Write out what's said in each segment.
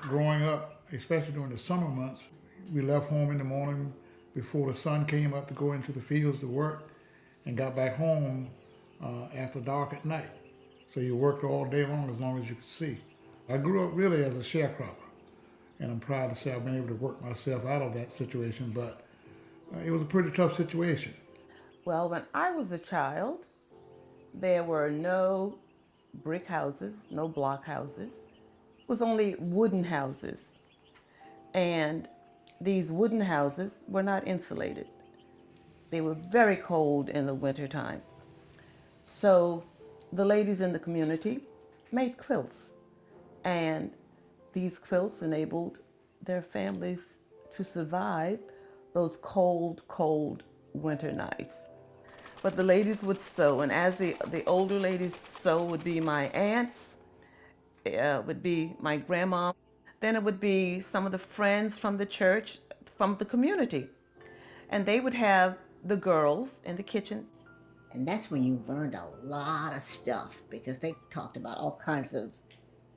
Growing up, especially during the summer months, we left home in the morning before the sun came up to go into the fields to work and got back home after dark at night. So you worked all day long as you could see. I grew up really as a sharecropper, and I'm proud to say I've been able to work myself out of that situation, but it was a pretty tough situation. Well, when I was a child, there were no brick houses, no block houses. It was only wooden houses. And these wooden houses were not insulated. They were very cold in the wintertime. So the ladies in the community made quilts. And these quilts enabled their families to survive those cold, cold winter nights. But the ladies would sew, and as the older ladies sew would be my aunts, would be my grandma. Then it would be some of the friends from the church, from the community. And they would have the girls in the kitchen. And that's when you learned a lot of stuff because they talked about all kinds of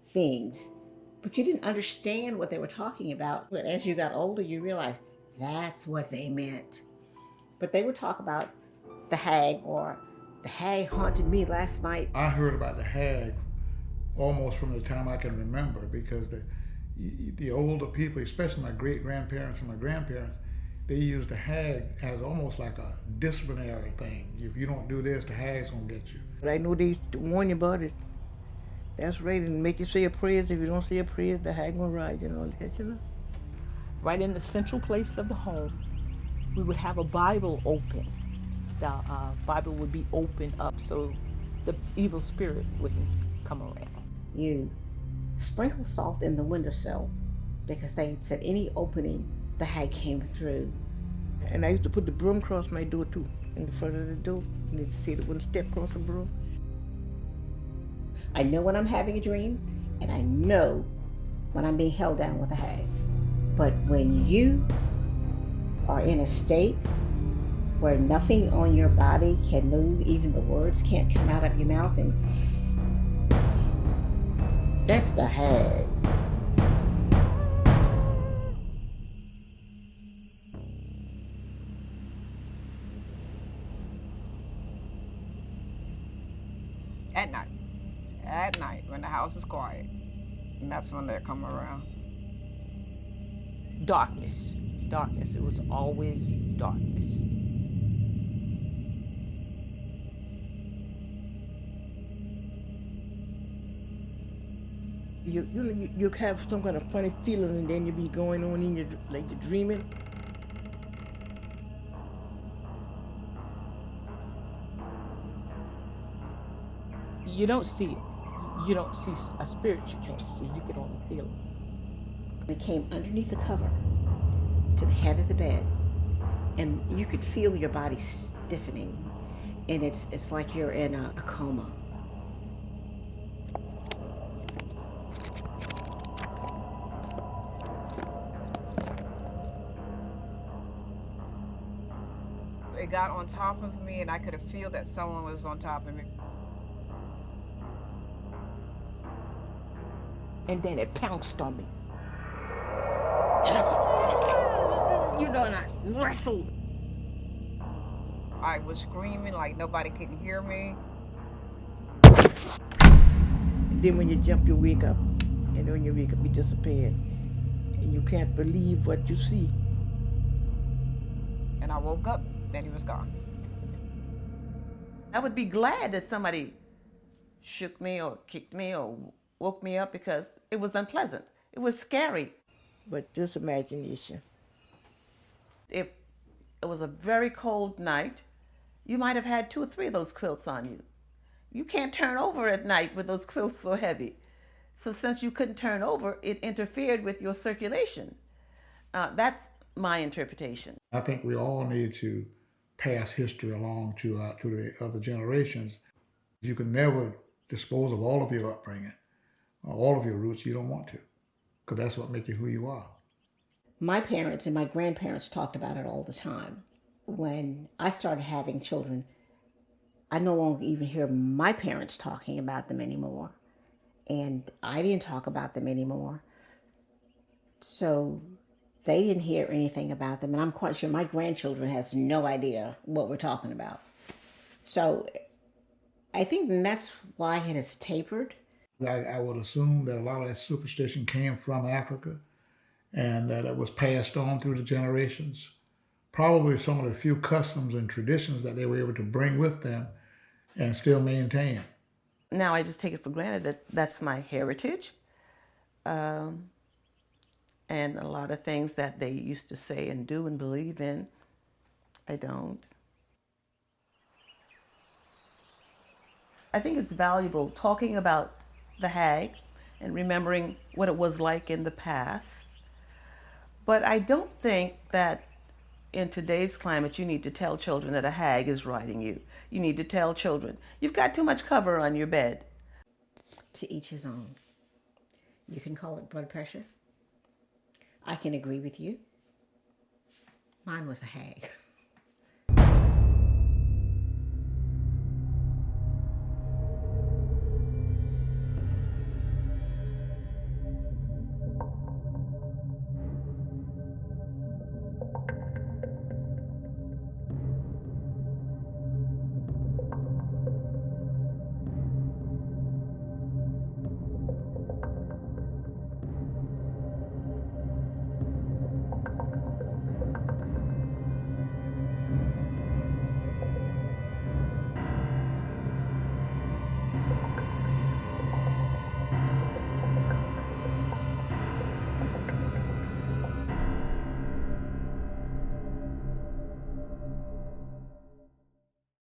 things, but you didn't understand what they were talking about. But as you got older, you realized that's what they meant. But they would talk about the hag, or the hag haunted me last night. I heard about the hag almost from the time I can remember, because the older people, especially my great-grandparents and my grandparents, they used the hag as almost like a disciplinary thing. If you don't do this, the hag's gonna get you. But I know they used to warn you about it. That's right, and make you say a prayer. If you don't say a prayer, the hag will ride and all that, you know. Right in the central place of the home, we would have a Bible open. The Bible would be opened up so the evil spirit wouldn't come around. You sprinkle salt in the windowsill because they said any opening, the hag came through. And I used to put the broom across my door too, in the front of the door. And they'd say they wouldn't step across the broom. I know when I'm having a dream, and I know when I'm being held down with a hag. But when you are in a state where nothing on your body can move, even the words can't come out of your mouth, and that's the hag. At night when the house is quiet, and that's when they come around. Darkness. It was always darkness. You have some kind of funny feeling, and then you be going on in your, like you're dreaming. You don't see it. You don't see a spirit you can't see. You can only feel it. It came underneath the cover to the head of the bed, and you could feel your body stiffening, and it's like you're in a coma. It got on top of me, and I could feel that someone was on top of me. And then it pounced on me. And I wrestled. I was screaming like nobody could hear me. And then when you jump, you wake up. And when you wake up, you disappear. And you can't believe what you see. And I woke up, and he was gone. I would be glad that somebody shook me or kicked me or woke me up because it was unpleasant. It was scary. But just imagination. If it was a very cold night, you might have had 2 or 3 of those quilts on you. You can't turn over at night with those quilts so heavy. So since you couldn't turn over, it interfered with your circulation. That's my interpretation. I think we all need to pass history along to the other generations. You can never dispose of all of your upbringing, all of your roots. You don't want to, because that's what makes you who you are. My parents and my grandparents talked about it all the time. When I started having children, I no longer even hear my parents talking about them anymore. And I didn't talk about them anymore. So they didn't hear anything about them, and I'm quite sure my grandchildren has no idea what we're talking about. So I think that's why it has tapered. I would assume that a lot of that superstition came from Africa and that it was passed on through the generations. Probably some of the few customs and traditions that they were able to bring with them and still maintain. Now I just take it for granted that that's my heritage. And a lot of things that they used to say and do and believe in, I don't. I think it's valuable talking about the Hag and remembering what it was like in the past. But I don't think that in today's climate you need to tell children that a hag is riding you. You need to tell children, you've got too much cover on your bed. To each his own. You can call it blood pressure. I can agree with you. Mine was a hag.